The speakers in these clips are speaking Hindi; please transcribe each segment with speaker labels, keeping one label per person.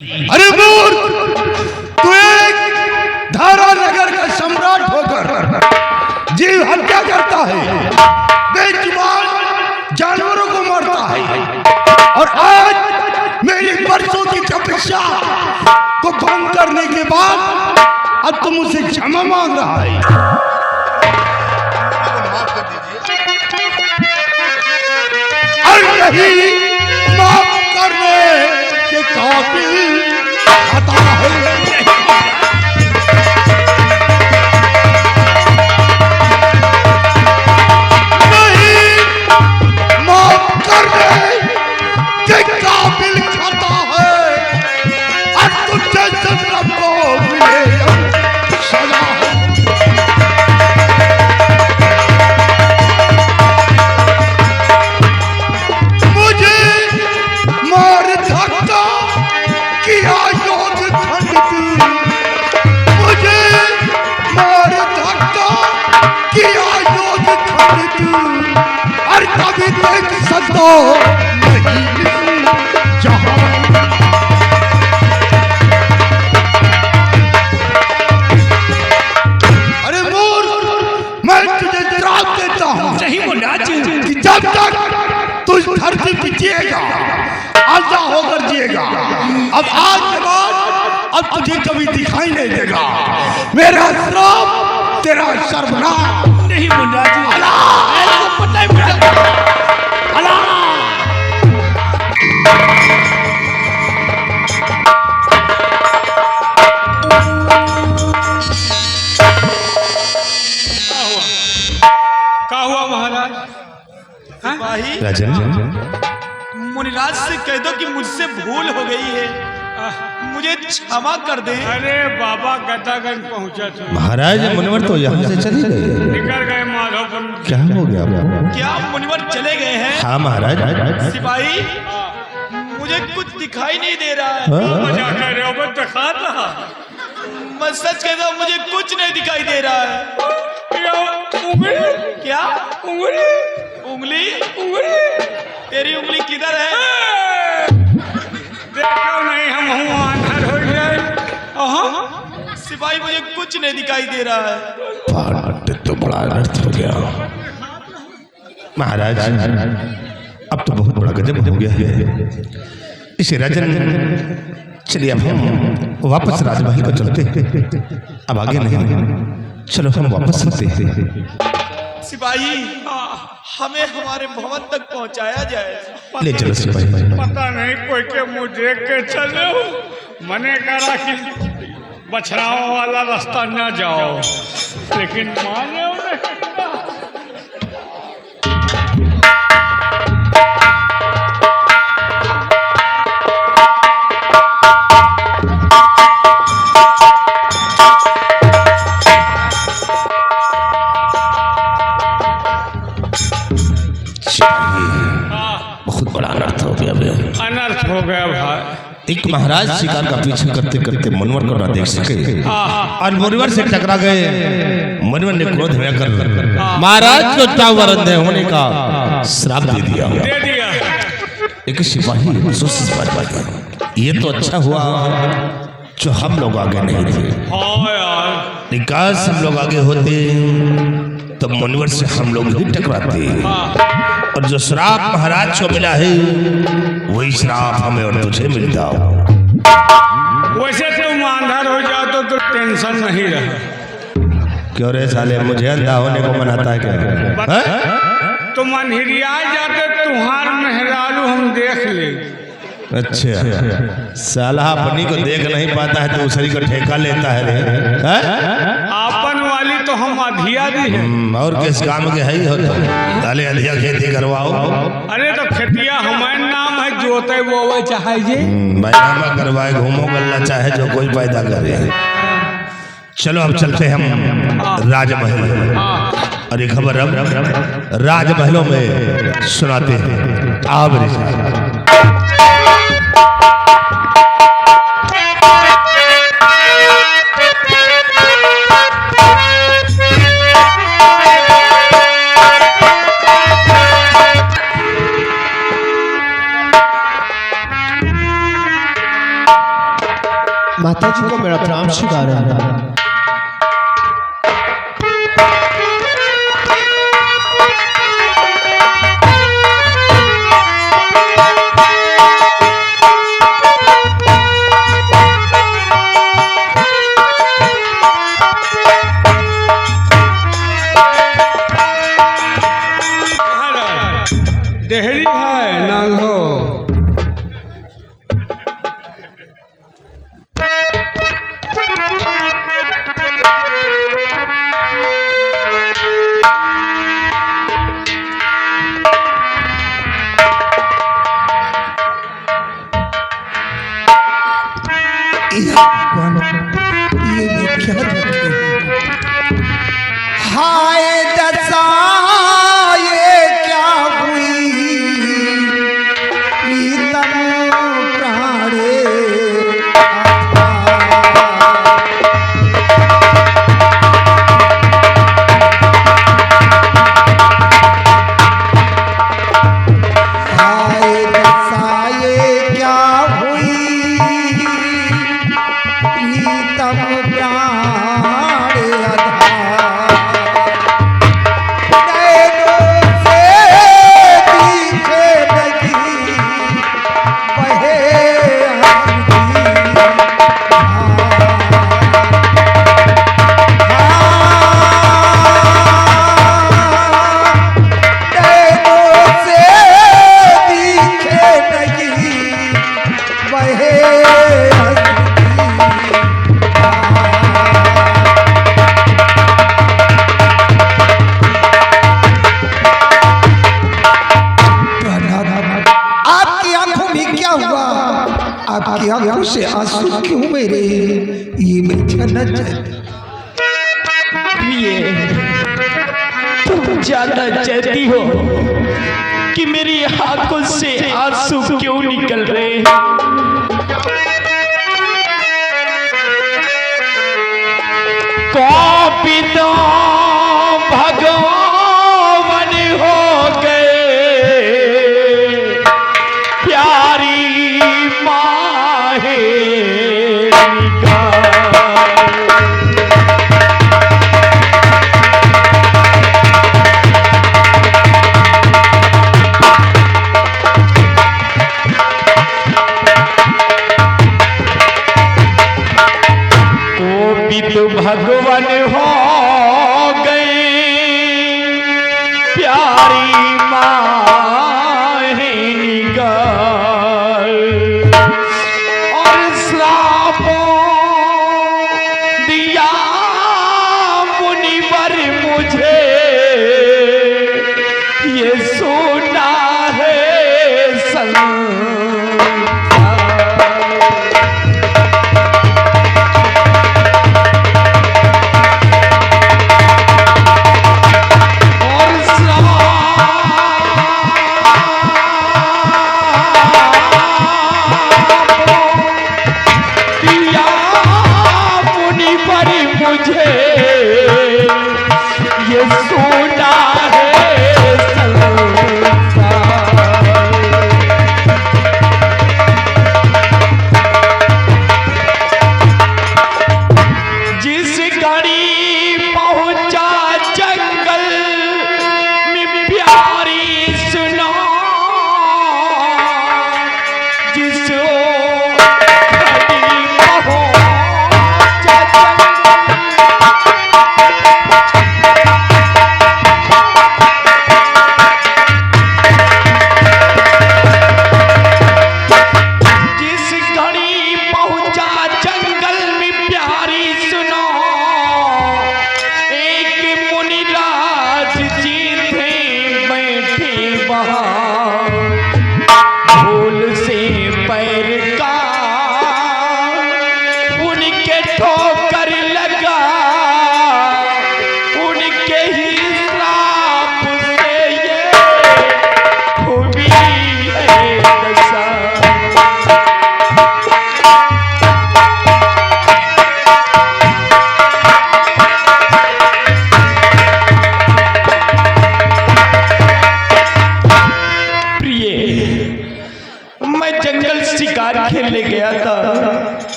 Speaker 1: अरे मूर्ख, तू एक धारा नगर का सम्राट होकर जीव हत्या करता है, बेजुबान जानवरों को मारता है और आज मेरी वर्षों की तपस्या को भंग करने के बाद अब तुम मुझसे क्षमा मांग रहा है। और नहीं माफ करने के काबिल आता है। नहीं माफ करने के काबिल खाता है और तुझे जन्नत को मिले सजा। और कभी देख सकता नहीं जहां। अरे मूर्ख, मैं तुझे जवाब देता हूं कि जब तक तू इस धरती पे जिएगा आजा होकर जिएगा। अब आज के बाद अब तुझे कभी दिखाई नहीं देगा। मेरा श्राप तेरा सर्वनाश। नहीं मुन्ना जी, पता है
Speaker 2: क्या हुआ महाराज?
Speaker 1: राजन,
Speaker 2: मुनिराज से कह दो कि मुझसे भूल हो गई है, मुझे क्षमा कर दे। अरे बाबा गदागंज पहुंचा था
Speaker 1: महाराज। मुनिवर तो यहाँ से चले गए,
Speaker 2: निकल गए माधोपुर।
Speaker 1: क्या हो गया आपको?
Speaker 2: क्या मुनिवर चले गए हैं?
Speaker 1: हाँ महाराज।
Speaker 2: सिपाही, मुझे कुछ दिखाई नहीं दे रहा है। मजा कर रहे हो? बस दिखा रहा। मैं सच कहता हूँ, मुझे कुछ नहीं दिखाई दे रहा है। क्या उंगली? उंगली? तेरी उंगली किधर है? देखो नहीं, हम अंधर हो गए। सिपाही, मुझे कुछ नहीं दिखाई दे रहा है।
Speaker 1: तो बड़ा अनर्थ हो गया महाराज। अब तो बहुत बड़ा गजब हो गया है। इसे राजन, चलिए अब हम वापस राजमहल को चलते। अब आगे नहीं, चलो हम वापस चलते हैं।
Speaker 2: सिपाही, हमें हमारे भवन तक पहुंचाया जाए।
Speaker 1: ले चलो सिपाही।
Speaker 3: पता नहीं कोई के मुंह देख के चलो। मने करा कि बछड़ाओं वाला रास्ता न जाओ, लेकिन माने
Speaker 1: बहुत बड़ा अनर्थ हो गया।
Speaker 3: अनर्थ हो गया भाई।
Speaker 1: एक महाराज शिकार का पीछा करते करते मुनिवर को न देख सके और मुनिवर से टकरा गए। मुनिवर ने क्रोध में कर महाराज को चावर अंधे होने का श्राप दे दिया। एक सिपाही अफसोस से बात, ये तो अच्छा हुआ जो हम लोग आगे नहीं थे। निकास हम लोग आगे होते तो मुनिवर से हम लोग ही टकराते, और जो श्राप महाराज को मिला है वही श्राप हमें और तुझे मिलता हो।
Speaker 3: वैसे तुम अंधर हो जाओ तो टेंशन नहीं रहे।
Speaker 1: क्यों रे साले, मुझे अंधा होने को मनाता है क्या?
Speaker 3: तुम अंधेरिया जाते, तुम्हार मेहरारू हम देख ले।
Speaker 1: अच्छा, साला अपनी को देख नहीं पाता है तो दूसरी को ठेका लेता है रे।
Speaker 3: आपन वाली तो हम अधिया दी है।
Speaker 1: और किस काम के है हो तो ताले अधिया खेती करवाओ।
Speaker 3: अरे तो खेतिया हमारे नाम है, जोते वो चाहे जी
Speaker 1: बैनामा करवाए, घूमो गल्ला चाहे जो कोई पैदा करे। चलो अब चलते हम राजमहल, और ये खबर अब राजमहलों में सुनाते हैं। आप
Speaker 4: माता जी को मेरा प्रणाम स्वीकार है।
Speaker 3: देहरी है नांग हो।
Speaker 4: ये क्या हाय दशा ये क्या हुई प्रीतम प्राणे हाय दशा ये क्या हुई प्रीतम प्राणे आपकी आंखों से आंसू क्यों मेरे ये मीठा नजर
Speaker 2: तुम ज्यादा चाहती हो कि मेरी आंखों से आंसू क्यों निकल रहे हैं। कॉपी तो भगवान हो गए प्यारी माहे भगवान हो गए प्यारी माहे निगार और श्रापों दिया मुनिवर मुझे ये सुना है संग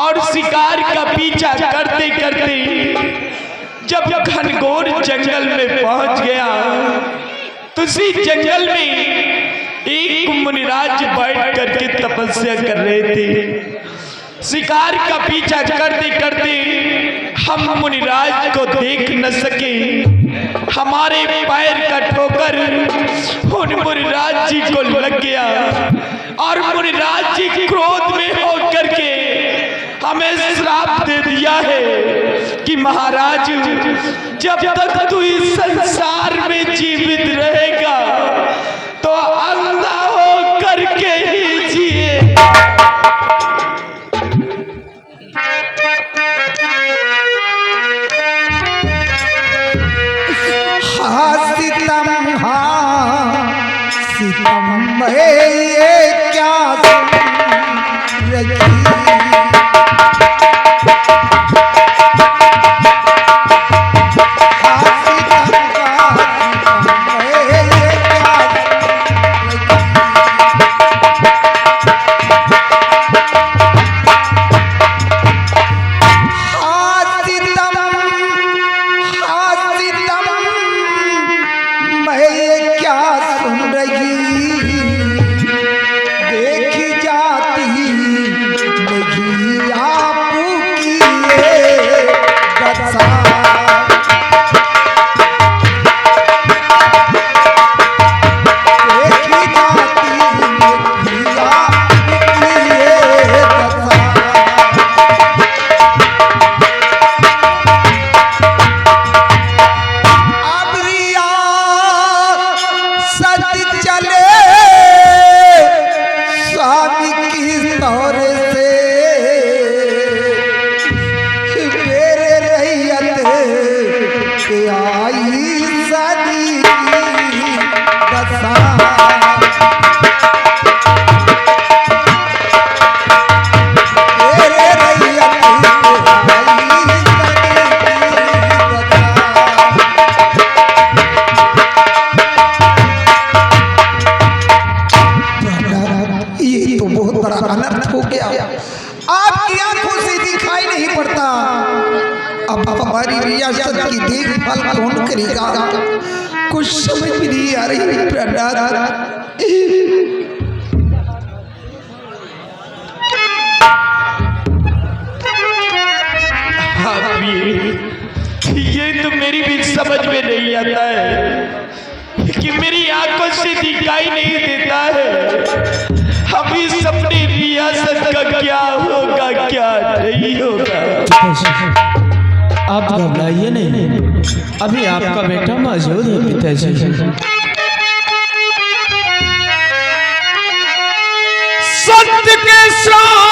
Speaker 2: और शिकार का पीछा करते करते जब घनघोर जंगल में पहुंच गया तो उसी जंगल में एक मुनिराज बैठ करके तपस्या कर रहे थे। शिकार का पीछा करते करते हम मुनिराज को देख न सके, हमारे पैर का ठोकर उन मुनिराज जी को लग गया और मुनिराज जी क्रोध में होकर के हमें श्राप दे दिया है कि महाराज जब तक तू इस संसार में जीवित रहेगा तो अंधा हो करके ही जिए।
Speaker 4: सितम ये क्या रही अनर्थ हो गया, आपकी आंखों से दिखाई नहीं पड़ता। अब हमारी रियासत की देखभाल कौन करेगा? कुछ समझ भी नहीं आ रही प्रहलाद।
Speaker 2: ये तो मेरी भी समझ में नहीं आता है कि मेरी आंखों से दिखाई नहीं देता है। अभी सपने रियासत का क्या होगा क्या नहीं होगा।
Speaker 5: आप घबराइए नहीं, अभी आपका बेटा मौजूद है पिताजी।
Speaker 2: सत्य के साथ